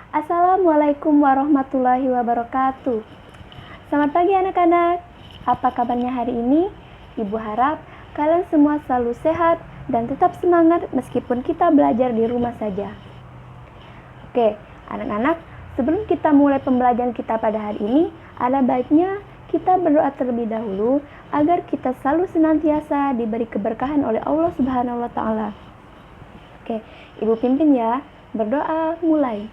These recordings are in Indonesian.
Assalamualaikum warahmatullahi wabarakatuh. Selamat pagi anak-anak. Apa kabarnya hari ini? Ibu harap kalian semua selalu sehat dan tetap semangat meskipun kita belajar di rumah saja. Oke, anak-anak, sebelum kita mulai pembelajaran kita pada hari ini, ada baiknya kita berdoa terlebih dahulu agar kita selalu senantiasa diberi keberkahan oleh Allah Subhanahu wa taala. Oke, Ibu pimpin ya. Berdoa mulai.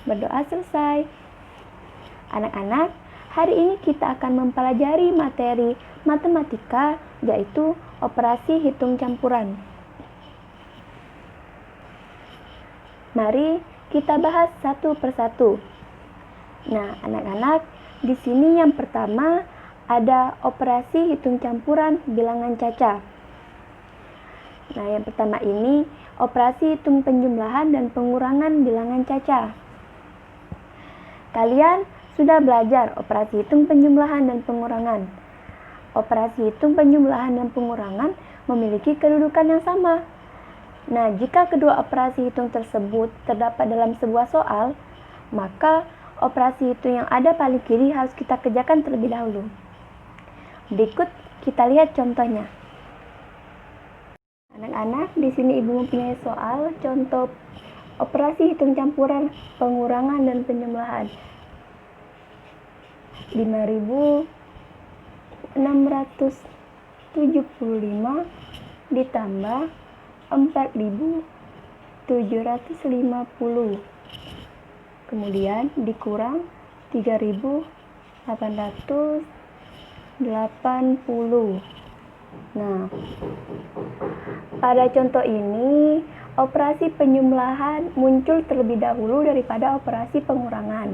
Berdoa selesai. Anak-anak, hari ini kita akan mempelajari materi matematika, yaitu operasi hitung campuran. Mari kita bahas satu persatu. Nah, anak-anak, di sini yang pertama ada operasi hitung campuran bilangan caca. Nah, yang pertama ini operasi hitung penjumlahan dan pengurangan bilangan caca. Kalian sudah belajar operasi hitung penjumlahan dan pengurangan. Operasi hitung penjumlahan dan pengurangan memiliki kedudukan yang sama. Nah, jika kedua operasi hitung tersebut terdapat dalam sebuah soal, maka operasi hitung yang ada paling kiri harus kita kerjakan terlebih dahulu. Berikut kita lihat contohnya. Anak-anak, di sini Ibu mempunyai soal contoh operasi hitung campuran, pengurangan dan penjumlahan. 5.675 ditambah 4.750. Kemudian dikurang 3.880. Nah, pada contoh ini operasi penjumlahan muncul terlebih dahulu daripada operasi pengurangan.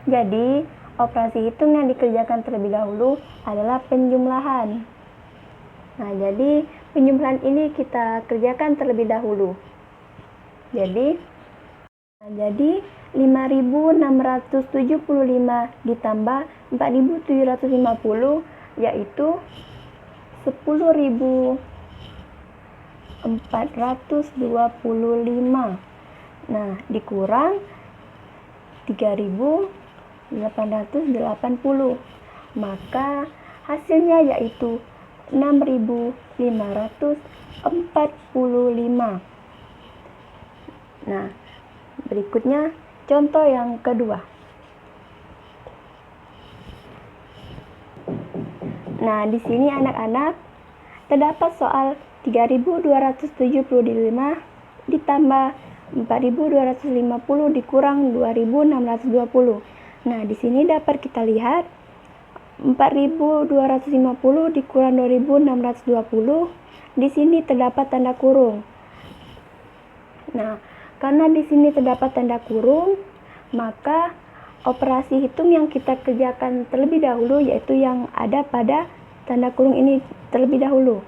Jadi, operasi hitung yang dikerjakan terlebih dahulu adalah penjumlahan. Nah, jadi penjumlahan ini kita kerjakan terlebih dahulu. Jadi 5.675 ditambah 4.750 yaitu 10.425. Nah, dikurang 3.880. Maka hasilnya yaitu 6.545. Nah, berikutnya contoh yang kedua. Nah, di sini anak-anak terdapat soal 3.275 ditambah 4.250 dikurang 2.620. Nah, di sini dapat kita lihat 4.250 dikurang 2.620. Di sini terdapat tanda kurung. Nah, karena di sini terdapat tanda kurung, maka operasi hitung yang kita kerjakan terlebih dahulu yaitu yang ada pada tanda kurung ini terlebih dahulu.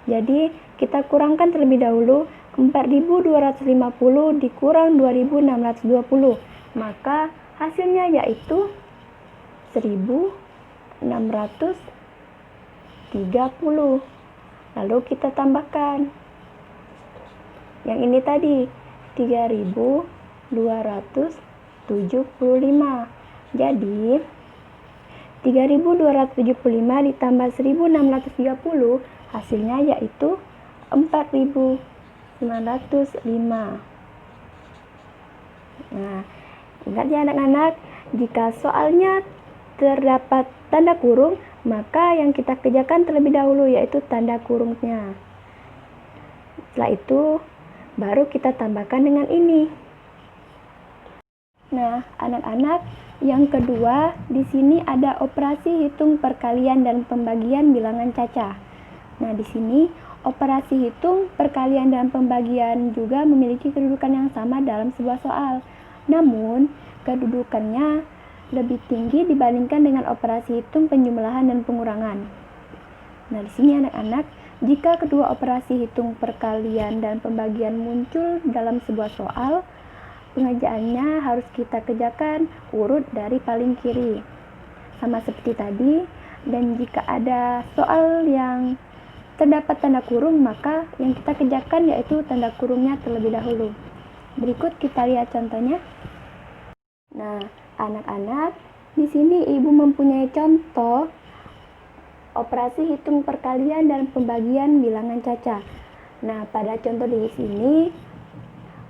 Jadi, kita kurangkan terlebih dahulu 4.250 dikurang 2.620. Maka hasilnya yaitu 1.630. Lalu kita tambahkan yang ini tadi 3.275. Jadi 3.275 ditambah 1.630 hasilnya yaitu 4.905. Nah, ingat ya anak-anak, jika soalnya terdapat tanda kurung, maka yang kita kerjakan terlebih dahulu yaitu tanda kurungnya. Setelah itu baru kita tambahkan dengan ini. Nah, anak-anak, yang kedua di sini ada operasi hitung perkalian dan pembagian bilangan caca. Nah, di sini operasi hitung perkalian dan pembagian juga memiliki kedudukan yang sama dalam sebuah soal. Namun, kedudukannya lebih tinggi dibandingkan dengan operasi hitung penjumlahan dan pengurangan. Nah, di sini anak-anak, jika kedua operasi hitung perkalian dan pembagian muncul dalam sebuah soal, pengerjaannya harus kita kerjakan urut dari paling kiri. Sama seperti tadi, dan jika ada soal yang terdapat tanda kurung, maka yang kita kerjakan yaitu tanda kurungnya terlebih dahulu. Berikut kita lihat contohnya. Nah, anak-anak, di sini Ibu mempunyai contoh operasi hitung perkalian dan pembagian bilangan caca. Nah, pada contoh di sini,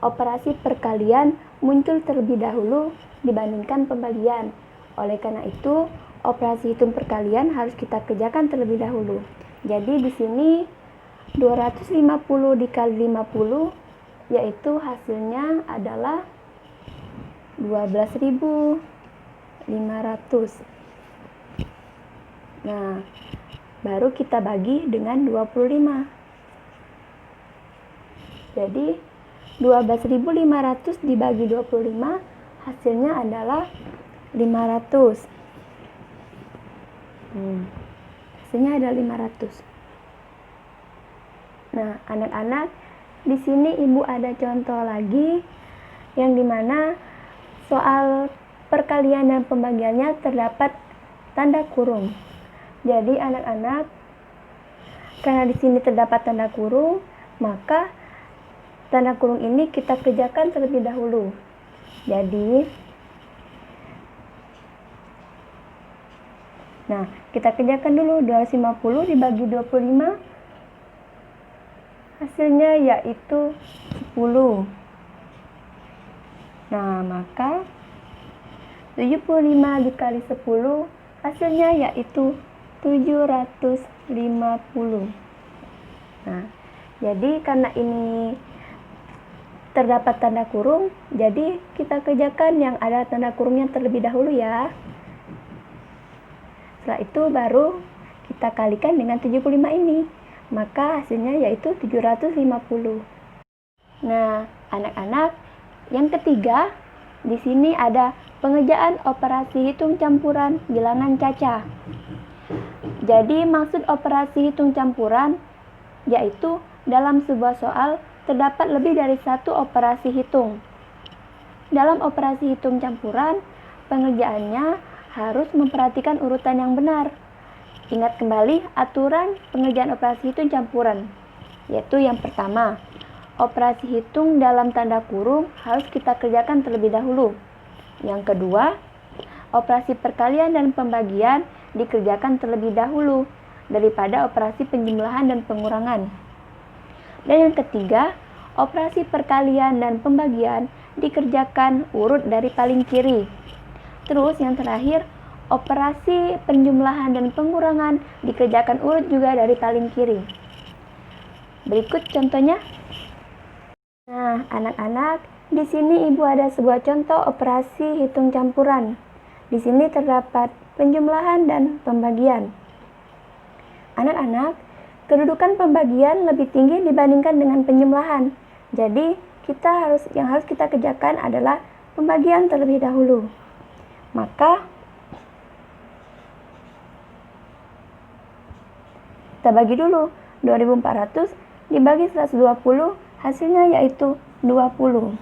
operasi perkalian muncul terlebih dahulu dibandingkan pembagian. Oleh karena itu, operasi hitung perkalian harus kita kerjakan terlebih dahulu. Jadi di sini 250 dikali 50 yaitu hasilnya adalah 12.500. Nah, baru kita bagi dengan 25. Jadi 12.500 dibagi 25 hasilnya adalah 500. Hasilnya ada 500. Nah, anak-anak, di sini Ibu ada contoh lagi yang dimana soal perkalian dan pembagiannya terdapat tanda kurung. Jadi anak-anak, karena di sini terdapat tanda kurung, maka tanda kurung ini kita kerjakan terlebih dahulu. Jadi, nah, kita kerjakan dulu 250 dibagi 25. Hasilnya yaitu 10. Nah, maka 75 dikali 10 hasilnya yaitu 750. Nah, jadi karena ini terdapat tanda kurung, jadi kita kerjakan yang ada tanda kurungnya terlebih dahulu ya. Setelah itu baru kita kalikan dengan 75 ini. Maka hasilnya yaitu 750. Nah, anak-anak, yang ketiga, di sini ada pengerjaan operasi hitung campuran bilangan caca. Jadi, maksud operasi hitung campuran yaitu dalam sebuah soal terdapat lebih dari satu operasi hitung. Dalam operasi hitung campuran, pengerjaannya harus memperhatikan urutan yang benar. Ingat kembali aturan pengerjaan operasi hitung campuran, yaitu yang pertama, operasi hitung dalam tanda kurung harus kita kerjakan terlebih dahulu. Yang kedua, operasi perkalian dan pembagian dikerjakan terlebih dahulu daripada operasi penjumlahan dan pengurangan. Dan yang ketiga, operasi perkalian dan pembagian dikerjakan urut dari paling kiri. Terus yang terakhir, operasi penjumlahan dan pengurangan dikerjakan urut juga dari paling kiri. Berikut contohnya. Nah, anak-anak, di sini Ibu ada sebuah contoh operasi hitung campuran. Di sini terdapat penjumlahan dan pembagian. Anak-anak, kedudukan pembagian lebih tinggi dibandingkan dengan penjumlahan. Jadi, yang harus kita kerjakan adalah pembagian terlebih dahulu. Maka kita bagi dulu 2400 dibagi 120 hasilnya yaitu 20.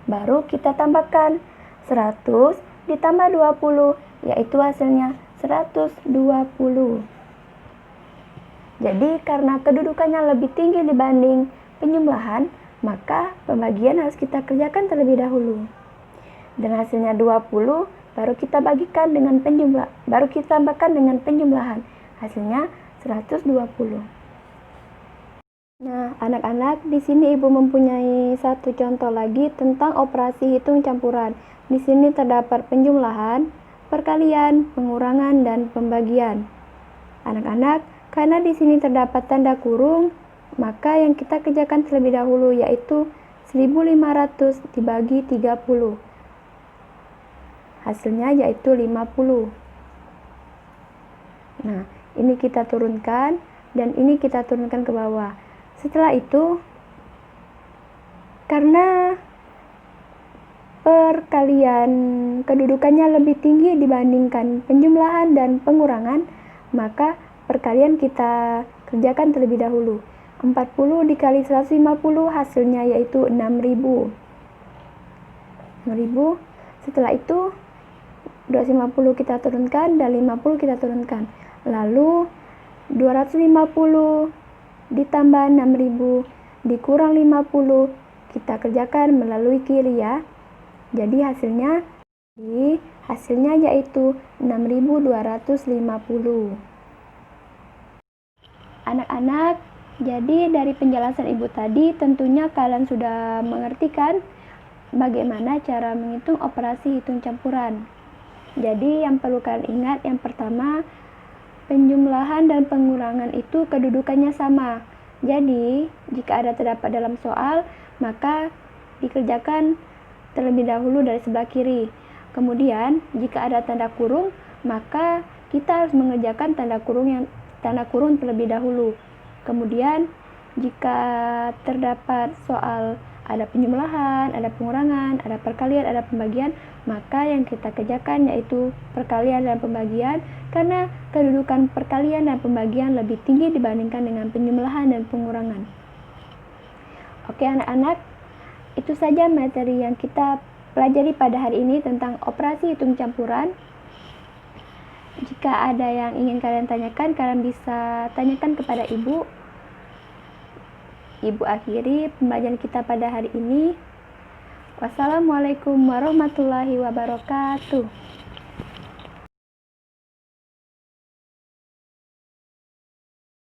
Baru kita tambahkan 100 ditambah 20 yaitu hasilnya 120. Jadi karena kedudukannya lebih tinggi dibanding penjumlahan, maka pembagian harus kita kerjakan terlebih dahulu. Dan hasilnya 20 baru kita bagikan dengan baru kita tambahkan dengan penjumlahan. Hasilnya 120. Nah, anak-anak, di sini Ibu mempunyai satu contoh lagi tentang operasi hitung campuran. Di sini terdapat penjumlahan, perkalian, pengurangan, dan pembagian. Anak-anak, karena di sini terdapat tanda kurung, maka yang kita kerjakan terlebih dahulu yaitu 1500 dibagi 30. Hasilnya yaitu 50. Nah, ini kita turunkan dan ini kita turunkan ke bawah. Setelah itu, karena perkalian kedudukannya lebih tinggi dibandingkan penjumlahan dan pengurangan, maka perkalian kita kerjakan terlebih dahulu. 40 dikali 150 hasilnya yaitu 6.000. 6.000. Setelah itu 250 kita turunkan dan 50 kita turunkan. Lalu 250 ditambah 6.000 dikurang 50, kita kerjakan melalui kiri ya. Jadi hasilnya yaitu 6.250. Anak-anak, jadi dari penjelasan Ibu tadi tentunya kalian sudah mengerti kan bagaimana cara menghitung operasi hitung campuran. Jadi yang perlu kalian ingat yang pertama, penjumlahan dan pengurangan itu kedudukannya sama. Jadi jika ada terdapat dalam soal, maka dikerjakan terlebih dahulu dari sebelah kiri. Kemudian jika ada tanda kurung, maka kita harus mengerjakan tanda kurung terlebih dahulu. Kemudian jika terdapat soal ada penjumlahan, ada pengurangan, ada perkalian, ada pembagian, maka yang kita kerjakan yaitu perkalian dan pembagian karena kedudukan perkalian dan pembagian lebih tinggi dibandingkan dengan penjumlahan dan pengurangan. Oke anak-anak, itu saja materi yang kita pelajari pada hari ini tentang operasi hitung campuran. Jika ada yang ingin kalian tanyakan, kalian bisa tanyakan kepada Ibu. Ibu akhiri pembelajaran kita pada hari ini. Wassalamualaikum warahmatullahi wabarakatuh.